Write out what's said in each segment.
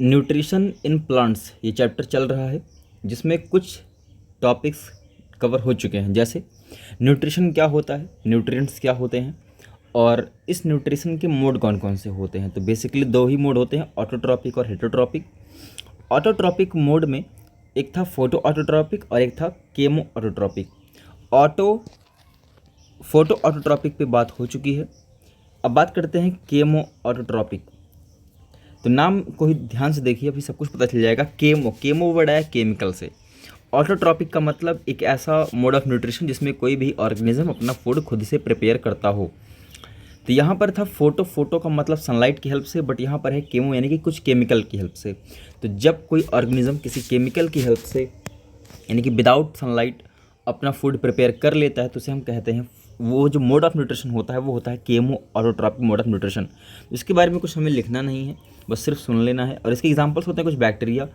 Nutrition in plants ये chapter चल रहा है जिसमें कुछ टॉपिक्स कवर हो चुके हैं, जैसे न्यूट्रिशन क्या होता है, न्यूट्रिएंट्स क्या होते हैं और इस न्यूट्रिशन के मोड कौन कौन से होते हैं। तो बेसिकली दो ही मोड होते हैं, ऑटोट्रॉपिक और हेटरोट्रॉपिक। ऑटोट्रॉपिक मोड में एक था फोटो ऑटोट्रॉपिक और एक था केमो ऑटोट्रॉपिक। फोटो ऑटोट्रॉपिक पे बात हो चुकी है। अब बात करते हैं केमो ऑटोट्रॉपिक। तो नाम को ही ध्यान से देखिए, अभी सब कुछ पता चल जाएगा। केमो वर्ड आया केमिकल से। ऑटोट्रॉपिक का मतलब एक ऐसा मोड ऑफ न्यूट्रिशन जिसमें कोई भी ऑर्गेनिज्म अपना फूड खुद से प्रिपेयर करता हो। तो यहाँ पर था फोटो का मतलब सनलाइट की हेल्प से, बट यहाँ पर है केमो यानी कि कुछ केमिकल की हेल्प से। तो जब कोई ऑर्गेनिज्म किसी केमिकल की हेल्प से यानी कि विदाउट सनलाइट अपना फूड प्रिपेयर कर लेता है तो उसे हम कहते हैं, वो जो मोड ऑफ न्यूट्रिशन होता है वो होता है chemo autotrophic mode of nutrition. इसके बारे में कुछ हमें लिखना नहीं है, बस सिर्फ सुन लेना है। और इसके एग्जांपल्स होते हैं कुछ बैक्टीरिया।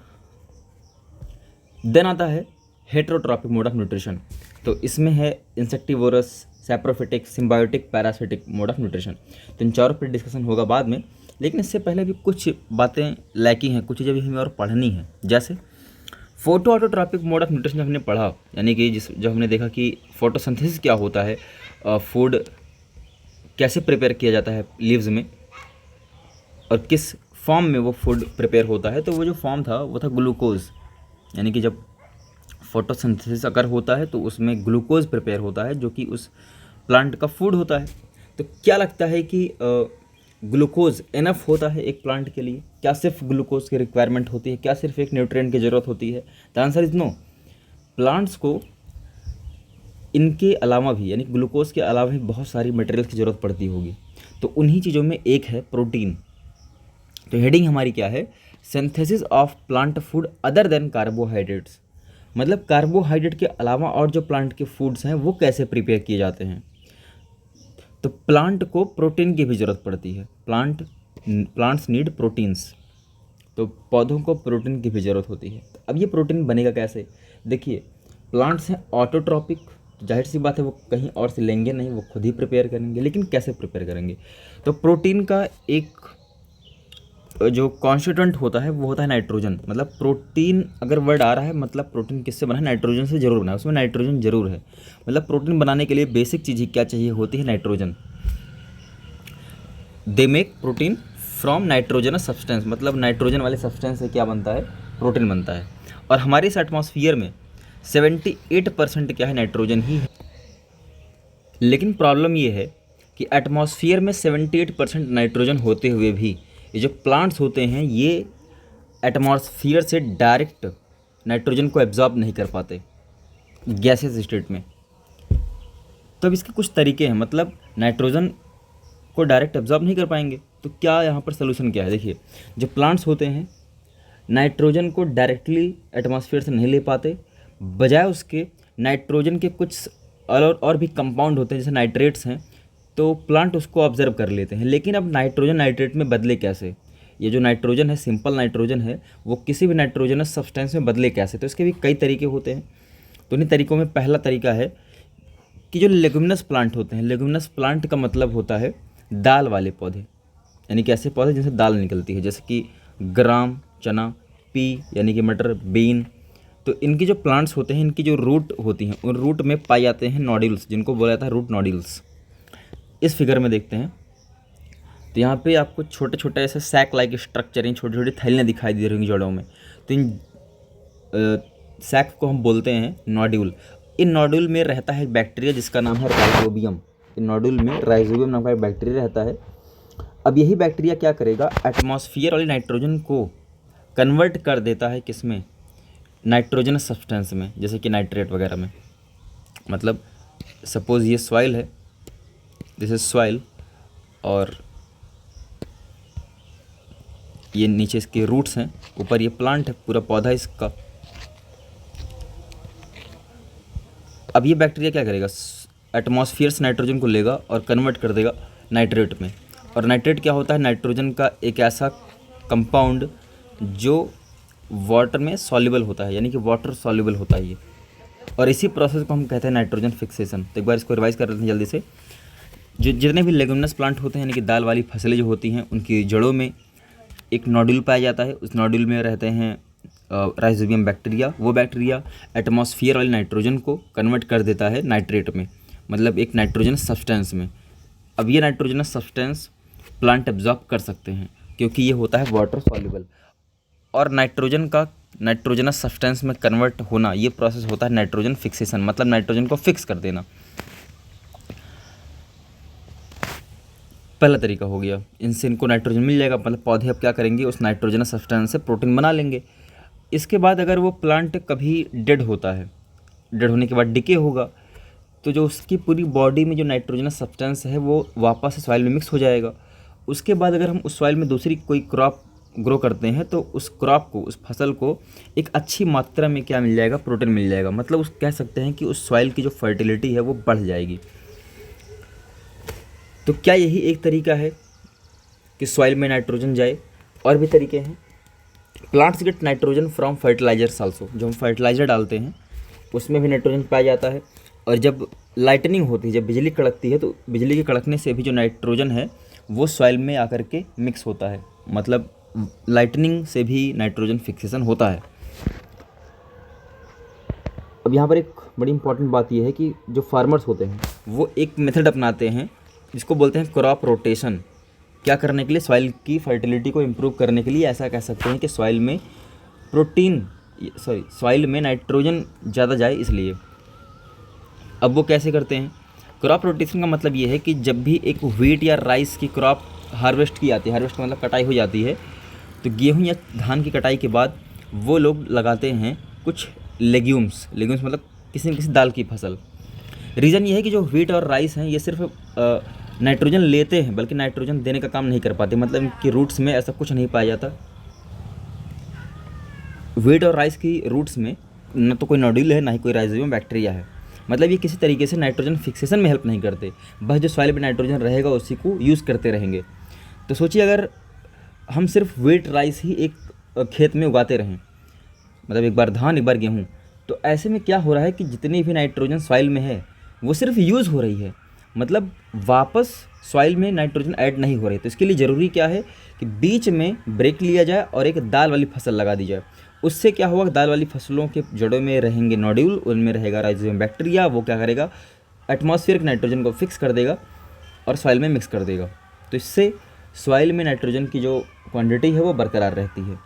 देन आता है हेटरोट्रॉपिक मोड ऑफ न्यूट्रिशन। तो इसमें है insectivorous, saprophytic, symbiotic, parasitic mode of nutrition. तो इन चारों पर डिस्कशन होगा बाद में, लेकिन इससे पहले भी कुछ बातें लैकिंग हैं, कुछ चीज़ें भी हमें और पढ़नी है। जैसे photo autotrophic mode of nutrition हमने पढ़ा, यानी कि जब हमने देखा कि फोटोसिंथेसिस क्या होता है, फूड कैसे प्रिपेयर किया जाता है लीव्स में और किस फॉर्म में वो फूड प्रिपेयर होता है। तो वो जो फॉर्म था वो था ग्लूकोज, यानी कि जब फोटोसिंथेसिस अगर होता है तो उसमें ग्लूकोज प्रिपेयर होता है जो कि उस प्लांट का फूड होता है। तो क्या लगता है कि ग्लूकोज इनफ होता है एक प्लांट के लिए? क्या सिर्फ ग्लूकोज की रिक्वायरमेंट होती है? क्या सिर्फ एक न्यूट्रिएंट की ज़रूरत होती है? The answer is no. Plants को इनके अलावा भी, यानी ग्लूकोज के अलावा भी बहुत सारी मटेरियल्स की ज़रूरत पड़ती होगी। तो उन्हीं चीज़ों में एक है प्रोटीन। तो हेडिंग हमारी क्या है? Synthesis of plant food other than carbohydrates. मतलब कार्बोहाइड्रेट के अलावा और जो प्लांट के फूड्स हैं वो कैसे प्रिपेयर किए जाते हैं। तो प्लांट को प्रोटीन की भी ज़रूरत पड़ती है। Plants need proteins. तो पौधों को प्रोटीन की भी ज़रूरत होती है। तो अब ये प्रोटीन बनेगा कैसे? देखिए, प्लांट्स हैं ऑटोट्रॉपिक, तो जाहिर सी बात है वो कहीं और से लेंगे नहीं, वो खुद ही प्रिपेयर करेंगे। लेकिन कैसे प्रिपेयर करेंगे? तो प्रोटीन का एक जो कॉन्स्टिट्यूएंट होता है वो होता है नाइट्रोजन। मतलब प्रोटीन अगर वर्ड आ रहा है, मतलब प्रोटीन किससे बना है? नाइट्रोजन से जरूर बना है, उसमें नाइट्रोजन जरूर है। मतलब प्रोटीन बनाने के लिए बेसिक चीज़ ही क्या चाहिए होती है? Nitrogen. They make protein from nitrogenous substance. मतलब नाइट्रोजन वाले सब्सटेंस से क्या बनता है? प्रोटीन बनता है। और हमारे इस एटमॉस्फियर में 78% क्या है? नाइट्रोजन ही है। लेकिन प्रॉब्लम ये है कि एटमॉस्फियर में 78% नाइट्रोजन होते हुए भी ये जो प्लांट्स होते हैं ये एटमॉस्फियर से डायरेक्ट नाइट्रोजन को एब्जॉर्ब नहीं कर पाते गैसेस स्टेट में। तो अब इसके कुछ तरीके हैं, मतलब नाइट्रोजन को डायरेक्ट एब्जॉर्ब नहीं कर पाएंगे। तो क्या यहाँ पर सोल्यूशन क्या है? देखिए, जो प्लांट्स होते हैं नाइट्रोजन को डायरेक्टली एटमॉस्फेयर से नहीं ले पाते, बजाय उसके नाइट्रोजन के कुछ और भी कंपाउंड होते हैं जैसे नाइट्रेट्स हैं, तो प्लांट उसको ऑब्जर्व कर लेते हैं। लेकिन अब नाइट्रोजन नाइट्रेट में बदले कैसे? ये जो नाइट्रोजन है, सिंपल नाइट्रोजन है, वो किसी भी नाइट्रोजनस सब्सटेंस में बदले कैसे? तो इसके भी कई तरीके होते हैं। तो उन्हीं तरीकों में पहला तरीका है कि जो लेगुमिनस प्लांट होते हैं, लेगुमिनस प्लांट का मतलब होता है दाल वाले पौधे, यानी कि ऐसे पौधे जिनसे दाल निकलती है, जैसे कि ग्राम, चना, पी यानी कि मटर, बीन। तो इनकी जो प्लांट्स होते हैं, इनकी जो रूट होती हैं, उन रूट में पाए जाते हैं नोड्यूल्स, जिनको बोला जाता है रूट नोड्यूल्स। इस फिगर में देखते हैं तो यहाँ पे आपको छोटे छोटे ऐसे सैक लाइक स्ट्रक्चर, इन छोटी छोटी थैलियाँ दिखाई दे रही होंगी जड़ों में। तो इन सैक को हम बोलते हैं नोड्यूल। इन नोड्यूल में रहता है बैक्टीरिया जिसका नाम है राइजोबियम। इन नोड्यूल में राइजोबियम नाम का एक बैक्टीरिया रहता है। अब यही बैक्टीरिया क्या करेगा? एटमॉस्फियर वाले नाइट्रोजन को कन्वर्ट कर देता है किस में? नाइट्रोजनस सब्सटेंस में, जैसे कि नाइट्रेट वगैरह में। मतलब सपोज़ ये सॉइल है, दिस इज सॉइल, और ये नीचे इसके रूट्स हैं, ऊपर ये प्लांट है, पूरा पौधा इसका। अब ये बैक्टीरिया क्या करेगा? एटमॉस्फियर से नाइट्रोजन को लेगा और कन्वर्ट कर देगा नाइट्रेट में। और नाइट्रेट क्या होता है? नाइट्रोजन का एक ऐसा कंपाउंड जो वाटर में सॉल्युबल होता है, यानी कि वाटर सॉल्युबल होता है ये। और इसी प्रोसेस को हम कहते हैं नाइट्रोजन फिक्सेशन। तो एक बार इसको रिवाइज कर लेते हैं जल्दी से। जो जितने भी लेगुमिनस प्लांट होते हैं, यानी कि दाल वाली फसलें जो होती हैं, उनकी जड़ों में एक नोड्यूल पाया जाता है, उस नोड्यूल में रहते हैं राइजोबियम बैक्टीरिया। वो बैक्टीरिया एटमॉस्फेयर वाले नाइट्रोजन को कन्वर्ट कर देता है नाइट्रेट में, मतलब एक नाइट्रोजनस सब्सटेंस में। अब ये नाइट्रोजनस सब्सटेंस प्लांट एब्जॉर्ब कर सकते हैं क्योंकि ये होता है वाटर सॉल्युबल। और नाइट्रोजन का नाइट्रोजनस सब्सटेंस में कन्वर्ट होना, ये प्रोसेस होता है नाइट्रोजन फिक्सेशन, मतलब नाइट्रोजन को फिक्स कर देना। पहला तरीका हो गया, इनसे इनको नाइट्रोजन मिल जाएगा, मतलब पौधे अब क्या करेंगे, उस नाइट्रोजनस सब्सटेंस से प्रोटीन बना लेंगे। इसके बाद अगर वो प्लांट कभी डेड होता है, डेड होने के बाद डिके होगा, तो जो उसकी पूरी बॉडी में जो नाइट्रोजनस सब्सटेंस है वो वापस से सॉइल में मिक्स हो जाएगा। उसके बाद अगर हम उस सॉइल में दूसरी कोई क्रॉप ग्रो करते हैं तो उस क्रॉप को, उस फसल को एक अच्छी मात्रा में क्या मिल जाएगा, प्रोटीन मिल जाएगा। मतलब उस कह सकते हैं कि उस सॉइल की जो फर्टिलिटी है वो बढ़ जाएगी। तो क्या यही एक तरीका है कि सॉइल में नाइट्रोजन जाए? और भी तरीके हैं। Plants get nitrogen from fertilisers also, जो हम फर्टिलाइज़र डालते हैं उसमें भी नाइट्रोजन पाया जाता है। और जब लाइटनिंग होती है, जब बिजली कड़कती है, तो बिजली के कड़कने से भी जो नाइट्रोजन है वो सॉइल में आकर के मिक्स होता है, मतलब लाइटनिंग से भी नाइट्रोजन फिक्सेशन होता है। अब यहाँ पर एक बड़ी इंपॉर्टेंट बात यह है कि जो फार्मर्स होते हैं वो एक मेथड अपनाते हैं जिसको बोलते हैं क्रॉप रोटेशन। क्या करने के लिए? सॉइल की फर्टिलिटी को इम्प्रूव करने के लिए। ऐसा कह सकते हैं कि सॉइल में सॉइल में नाइट्रोजन ज़्यादा जाए इसलिए। अब वो कैसे करते हैं? क्रॉप रोटेशन का मतलब ये है कि जब भी एक व्हीट या राइस की क्रॉप हार्वेस्ट की जाती है, हार्वेस्ट का मतलब कटाई हो जाती है, तो गेहूं या धान की कटाई के बाद वो लोग लगाते हैं कुछ लेग्यूम्स मतलब किसी न किसी दाल की फसल। रीज़न ये है कि जो व्हीट और राइस हैं ये सिर्फ नाइट्रोजन लेते हैं, बल्कि नाइट्रोजन देने का काम नहीं कर पाते, मतलब इनकी रूट्स में ऐसा कुछ नहीं पाया जाता। व्हीट और राइस की रूट्स में न तो कोई नोड्यूल है, ना ही कोई राइजोबियम बैक्टीरिया है, मतलब ये किसी तरीके से नाइट्रोजन फिक्सेशन में हेल्प नहीं करते, बस जो सॉइल में नाइट्रोजन रहेगा उसी को यूज़ करते रहेंगे। तो सोचिए अगर हम सिर्फ व्हीट राइस ही एक खेत में उगाते रहें, मतलब एक बार धान एक बार गेहूँ, तो ऐसे में क्या हो रहा है कि जितनी भी नाइट्रोजन सॉइल में है वो सिर्फ यूज़ हो रही है, मतलब वापस सॉइल में नाइट्रोजन ऐड नहीं हो रही। तो इसके लिए ज़रूरी क्या है कि बीच में ब्रेक लिया जाए और एक दाल वाली फसल लगा दी जाए। उससे क्या होगा, दाल वाली फसलों के जड़ों में रहेंगे नोड्यूल, उनमें रहेगा राइजोबियम बैक्टीरिया, वो क्या करेगा, एटमॉस्फेयर नाइट्रोजन को फिक्स कर देगा और सॉइल में मिक्स कर देगा। तो इससे सॉइल में नाइट्रोजन की जो क्वांटिटी है वो बरकरार रहती है।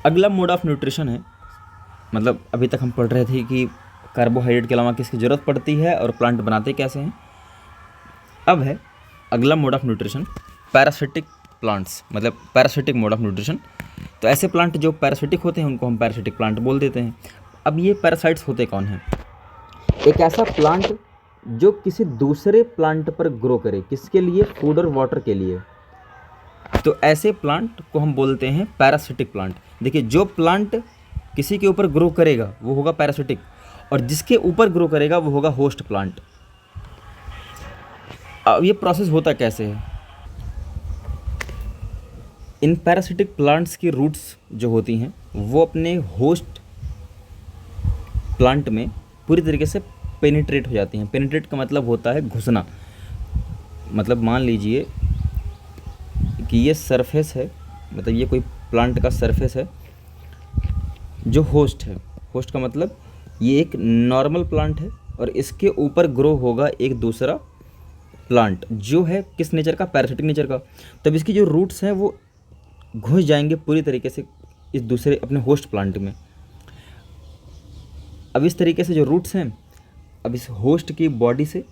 अगला मोड ऑफ न्यूट्रिशन है, मतलब अभी तक हम पढ़ रहे थे कि कार्बोहाइड्रेट के अलावा किसकी ज़रूरत पड़ती है और प्लांट बनाते कैसे हैं। अब है अगला mode of nutrition, parasitic plants, मतलब पैरासिटिक मोड ऑफ न्यूट्रिशन। तो ऐसे प्लांट जो पैरासिटिक होते हैं उनको हम पैरासिटिक प्लांट बोल देते हैं। अब ये पैरासाइट्स होते कौन हैं? एक ऐसा प्लांट जो किसी दूसरे प्लांट पर ग्रो करे, किसके लिए? फूड और वाटर के लिए। तो ऐसे प्लांट को हम बोलते हैं पैरासिटिक प्लांट। देखिए, जो प्लांट किसी के ऊपर ग्रो करेगा वो होगा पैरासिटिक, और जिसके ऊपर ग्रो करेगा वो होगा होस्ट प्लांट। अब ये प्रोसेस होता कैसे है? इन पैरासिटिक प्लांट्स की रूट्स जो होती हैं वो अपने होस्ट प्लांट में पूरी तरीके से पेनिट्रेट हो जाती हैं। पेनिट्रेट का मतलब होता है घुसना। मतलब मान लीजिए कि ये सरफेस है, मतलब ये कोई प्लांट का सरफेस है जो होस्ट है। होस्ट का मतलब ये एक नॉर्मल प्लांट है और इसके ऊपर ग्रो होगा एक दूसरा प्लांट जो है किस नेचर का? पैरासिटिक नेचर का। तब इसकी जो रूट्स हैं वो घुस जाएंगे पूरी तरीके से इस दूसरे अपने होस्ट प्लांट में। अब इस तरीके से जो रूट्स हैं, अब इस होस्ट की बॉडी से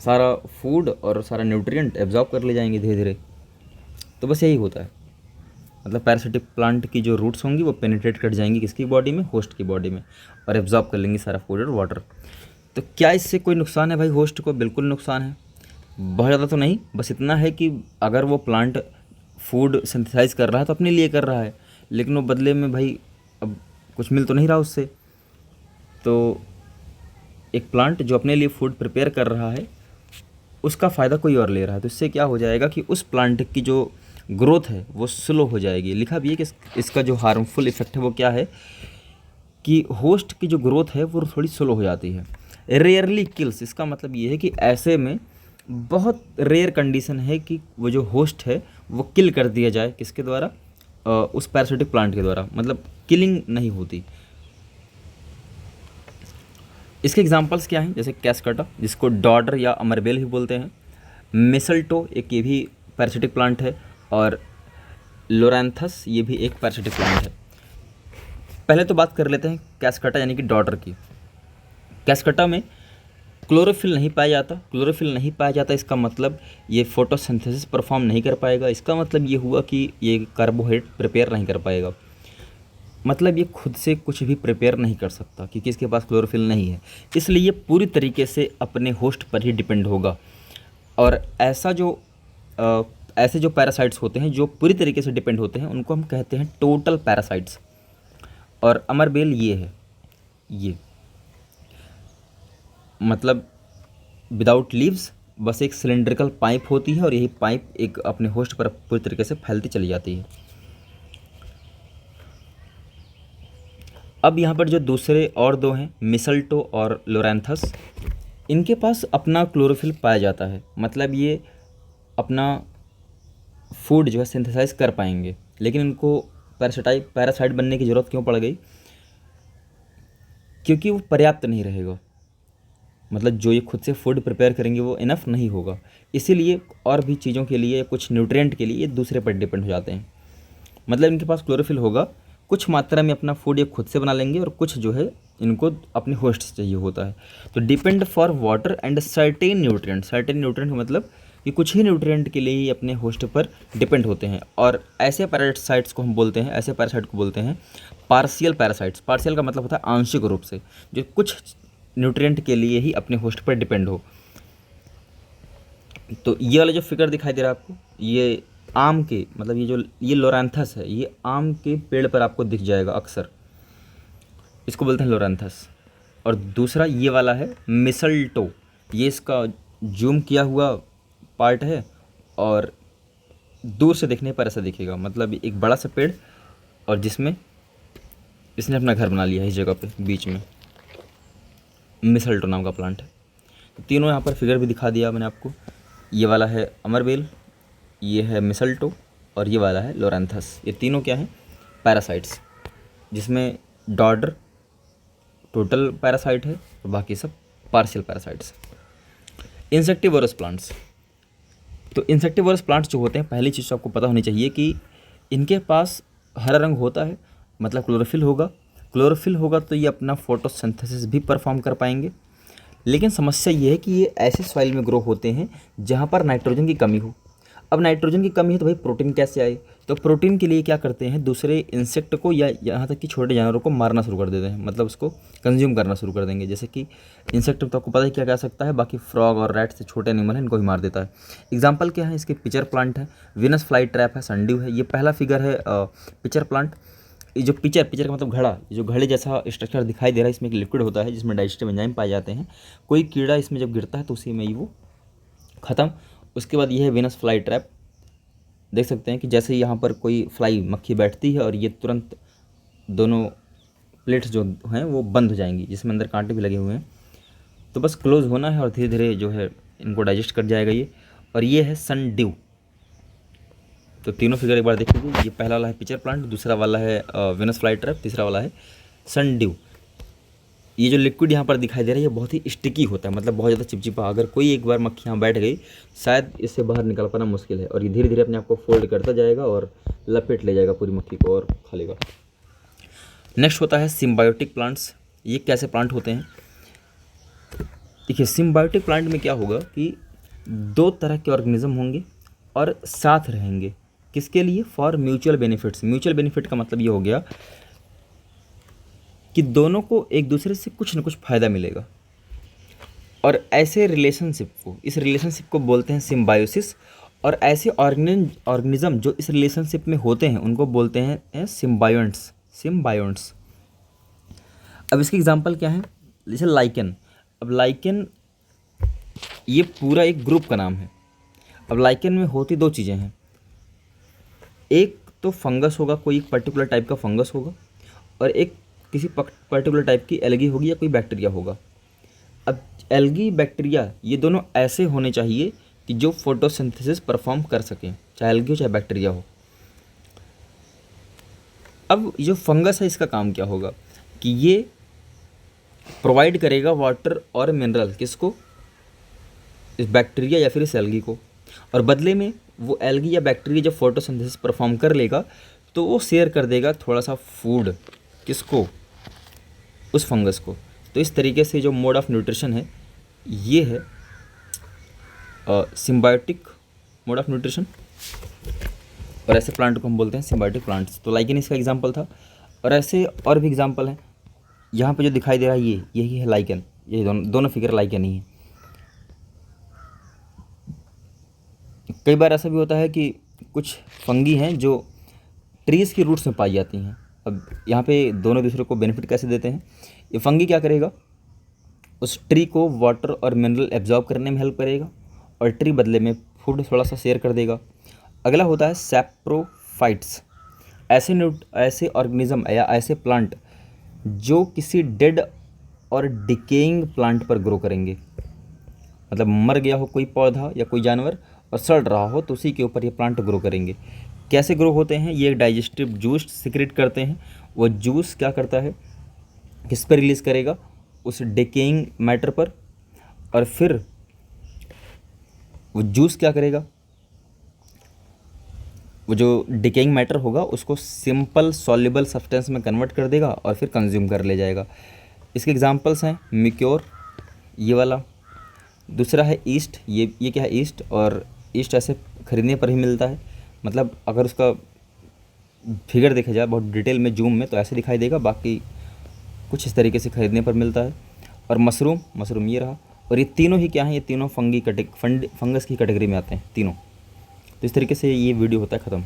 सारा फूड और सारा न्यूट्रिएंट एब्जॉर्ब कर ले जाएंगे धीरे धीरे। तो बस यही होता है, मतलब पैरासिटिक प्लांट की जो रूट्स होंगी वो पेनिट्रेट कर जाएंगी किसकी बॉडी में? होस्ट की बॉडी में, और एब्जॉर्ब कर लेंगी सारा फूड और वाटर। तो क्या इससे कोई नुकसान है भाई होस्ट को? बिल्कुल नुकसान है, बहुत ज़्यादा तो नहीं, बस इतना है कि अगर वो प्लांट फूड सिंथेसाइज कर रहा है तो अपने लिए कर रहा है, लेकिन वो बदले में भाई अब कुछ मिल तो नहीं रहा उससे। तो एक प्लांट जो अपने लिए फूड प्रिपेयर कर रहा है उसका फ़ायदा कोई और ले रहा है, तो इससे क्या हो जाएगा कि उस प्लांट की जो ग्रोथ है वो स्लो हो जाएगी। लिखा भी है कि इसका जो हार्मफुल इफेक्ट है वो क्या है कि होस्ट की जो ग्रोथ है वो थोड़ी स्लो हो जाती है। रेयरली किल्स, इसका मतलब ये है कि ऐसे में बहुत रेयर कंडीशन है कि वो जो होस्ट है वो किल कर दिया जाए, किसके द्वारा, उस पैरासिटिक प्लांट के द्वारा, मतलब किलिंग नहीं होती। इसके एग्जांपल्स क्या हैं, जैसे कैस्कटा जिसको डॉडर या अमरबेल भी बोलते हैं, मिसल्टो एक ये भी पैरासिटिक प्लांट है, और लोरैंथस ये भी एक पैरासिटिक प्लांट है। पहले तो बात कर लेते हैं कैस्कटा यानी कि डॉडर की। कैस्कटा में क्लोरोफिल नहीं पाया जाता। क्लोरोफिल नहीं पाया जाता इसका मतलब ये फोटोसिंथेसिस परफॉर्म नहीं कर पाएगा। इसका मतलब ये हुआ कि ये कार्बोहाइड्रेट प्रिपेयर नहीं कर पाएगा, मतलब ये खुद से कुछ भी प्रिपेयर नहीं कर सकता क्योंकि इसके पास क्लोरोफिल नहीं है। इसलिए ये पूरी तरीके से अपने होस्ट पर ही डिपेंड होगा। और ऐसे जो पैरासाइट्स होते हैं जो पूरी तरीके से डिपेंड होते हैं उनको हम कहते हैं टोटल पैरासाइट्स। और अमरबेल ये है, ये मतलब विदाउट लीव्स, बस एक सिलेंड्रिकल पाइप होती है और यही पाइप एक अपने होस्ट पर पूरी तरीके से फैलती चली जाती है। अब यहाँ पर जो दूसरे और दो हैं, मिसल्टो और लोरैंथस, इनके पास अपना क्लोरोफिल पाया जाता है, मतलब ये अपना फूड जो है सिंथेसाइज कर पाएंगे, लेकिन इनको पैरासाइट बनने की ज़रूरत क्यों पड़ गई, क्योंकि वो पर्याप्त नहीं रहेगा, मतलब जो ये खुद से फूड प्रिपेयर करेंगे वो इनफ नहीं होगा। इसीलिए और भी चीज़ों के लिए, कुछ न्यूट्रिएंट के लिए ये दूसरे पर डिपेंड हो जाते हैं। मतलब इनके पास क्लोरोफिल होगा, कुछ मात्रा में अपना फूड ये खुद से बना लेंगे और कुछ जो है इनको अपने होस्ट से चाहिए होता है। तो depend for water and certain nutrient का मतलब कि कुछ ही न्यूट्रिएंट के लिए ही अपने होस्ट पर डिपेंड होते हैं। और ऐसे पैरासाइट्स को हम बोलते हैं, ऐसे पैरासाइट को बोलते हैं पार्शियल पैरासाइट्स। पार्शियल का मतलब होता है आंशिक रूप से, जो कुछ न्यूट्रिएंट के लिए ही अपने होस्ट पर डिपेंड हो। तो ये वाला जो फिगर दिखाई दे रहा है आपको, ये आम के, मतलब ये लोरैंथस है, ये आम के पेड़ पर आपको दिख जाएगा अक्सर, इसको बोलते हैं लोरैंथस। और दूसरा ये वाला है मिसल्टो, ये इसका जूम किया हुआ पार्ट है और दूर से देखने पर ऐसा दिखेगा, मतलब एक बड़ा सा पेड़ और जिसमें इसने अपना घर बना लिया है इस जगह पे बीच में, मिसल्टो नाम का प्लांट है। तो तीनों यहाँ पर फिगर भी दिखा दिया मैंने आपको। ये वाला है अमरबेल, ये है मिसल्टो और ये वाला है लोरैंथस। ये तीनों क्या हैं, पैरासाइट्स, जिसमें डॉडर टोटल पैरासाइट है और बाकी सब पार्शियल पैरासाइट्स। इंसेक्टिवोरस प्लांट्स, तो इंसेक्टिवोरस प्लांट्स जो होते हैं, पहली चीज़ आपको पता होनी चाहिए कि इनके पास हरा रंग होता है, मतलब क्लोरोफिल होगा। क्लोरोफिल होगा तो ये अपना फोटोसिंथेसिस भी परफॉर्म कर पाएंगे। लेकिन समस्या ये है कि ये ऐसे सॉइल में ग्रो होते हैं जहाँ पर नाइट्रोजन की कमी हो। अब नाइट्रोजन की कमी है तो भाई प्रोटीन कैसे आए, तो प्रोटीन के लिए क्या करते हैं, दूसरे इंसेक्ट को या यहाँ तक कि छोटे जानवरों को मारना शुरू कर देते हैं, मतलब उसको कंज्यूम करना शुरू कर देंगे। जैसे कि इंसेक्ट तो आपको पता है क्या क्या सकता है, बाकी फ्रॉग और रैट से छोटे एनिमल हैं, इनको भी मार देता है। एग्जाम्पल क्या है इसके, पिचर प्लांट है, विनस फ्लाई ट्रैप है, सनड्यू है। ये पहला फिगर है पिचर प्लांट। ये जो पिचर का मतलब घड़ा, जो घड़े जैसा स्ट्रक्चर दिखाई दे रहा है, इसमें एक लिक्विड होता है जिसमें डाइजेस्टिव एंजाइम पाए जाते हैं। कोई कीड़ा इसमें जब गिरता है तो उसी में ही वो ख़त्म। उसके बाद ये है विनस फ्लाई ट्रैप। देख सकते हैं कि जैसे यहाँ पर कोई फ्लाई मक्खी बैठती है और ये तुरंत दोनों प्लेट्स जो हैं वो बंद हो जाएंगी, जिसमें अंदर कांटे भी लगे हुए हैं। तो बस क्लोज होना है और धीरे धीरे जो है इनको डाइजेस्ट कर जाएगा ये। और ये है सनड्यू। तो तीनों फिगर एक बार देख लीजिए, ये पहला वाला है पिचर प्लांट, दूसरा वाला है विनस फ्लाई ट्रैप, तीसरा वाला है सनड्यू। ये जो लिक्विड यहाँ पर दिखाई दे रहा है ये बहुत ही स्टिकी होता है, मतलब बहुत ज़्यादा चिपचिपा। अगर कोई एक बार मक्खी यहाँ बैठ गई शायद इससे बाहर निकल पाना मुश्किल है। और ये धीरे धीरे अपने आप को फोल्ड करता जाएगा और लपेट ले जाएगा पूरी मक्खी को और खा लेगा। नेक्स्ट होता है सिम्बायोटिक प्लांट्स। ये कैसे प्लांट होते हैं, देखिए सिम्बायोटिक प्लांट में क्या होगा कि दो तरह के ऑर्गेनिज्म होंगे और साथ रहेंगे, किसके लिए, for mutual benefits. Mutual benefit का मतलब ये हो गया कि दोनों को एक दूसरे से कुछ न कुछ फ़ायदा मिलेगा। और ऐसे रिलेशनशिप को, इस रिलेशनशिप को बोलते हैं सिम्बायोसिस। और ऐसे ऑर्गेनिज्म जो इस रिलेशनशिप में होते हैं उनको बोलते हैं सिम्बायोंट्स। अब इसकी एग्जांपल क्या है, जैसे लाइकेन। अब लाइकेन ये पूरा एक ग्रुप का नाम है। अब लाइकेन में होती दो चीज़ें हैं, एक तो फंगस होगा, कोई एक पर्टिकुलर टाइप का फंगस होगा, और एक किसी पर्टिकुलर टाइप की एल्गी होगी या कोई बैक्टीरिया होगा। अब एल्गी बैक्टीरिया ये दोनों ऐसे होने चाहिए कि जो फोटोसिंथेसिस परफॉर्म कर सकें, चाहे एल्गी हो चाहे बैक्टीरिया हो। अब जो फंगस है इसका काम क्या होगा कि ये प्रोवाइड करेगा वाटर और मिनरल, किसको, इस बैक्टीरिया या फिर इस एल्गी को, और बदले में वो एल्गी या बैक्टीरिया जब फोटोसिंथेसिस परफॉर्म कर लेगा तो वो शेयर कर देगा थोड़ा सा फूड, किसको, उस फंगस को। तो इस तरीके से जो मोड ऑफ न्यूट्रिशन है ये है सिम्बायोटिक मोड ऑफ न्यूट्रिशन, और ऐसे प्लांट को हम बोलते हैं सिम्बायोटिक प्लांट्स। तो लाइकेन इसका एग्जांपल था, और ऐसे और भी एग्जांपल हैं। यहाँ पे जो दिखाई दे रहा है यही है लाइकेन, ये दोनों फिगर लाइकेन ही है। कई बार ऐसा भी होता है कि कुछ फंगी हैं जो ट्रीज़ की रूट्स में पाई जाती हैं। अब यहाँ पे दोनों दूसरे को बेनिफिट कैसे देते हैं, ये फंगी क्या करेगा, उस ट्री को वाटर और मिनरल एब्जॉर्ब करने में हेल्प करेगा और ट्री बदले में फूड थोड़ा सा शेयर कर देगा। अगला होता है सैप्रोफाइट्स, ऐसे ऑर्गेनिज्म या ऐसे प्लांट जो किसी डेड और डिकेइंग प्लांट पर ग्रो करेंगे। मतलब मर गया हो कोई पौधा या कोई जानवर और सड़ रहा हो तो उसी के ऊपर ये प्लांट ग्रो करेंगे। कैसे ग्रो होते हैं, ये एक डाइजेस्टिव जूस सिक्रेट करते हैं। वो जूस क्या करता है, किस पर रिलीज़ करेगा, उस डिकेइंग मैटर पर, और फिर वो जूस क्या करेगा, वो जो डिकेइंग मैटर होगा उसको सिंपल सॉल्युबल सब्सटेंस में कन्वर्ट कर देगा और फिर कंज्यूम कर ले जाएगा। इसके एग्जांपल्स हैं मिक्योर, ये वाला, दूसरा है ईस्ट, ये क्या है ईस्ट, और ईस्ट ऐसे खरीदने पर ही मिलता है। मतलब अगर उसका फिगर देखा जाए बहुत डिटेल में जूम में तो ऐसे दिखाई देगा, बाकी कुछ इस तरीके से खरीदने पर मिलता है। और मशरूम ये रहा, और ये तीनों ही क्या हैं, ये तीनों फंगस की कैटेगरी में आते हैं तीनों। तो इस तरीके से ये वीडियो होता है ख़त्म।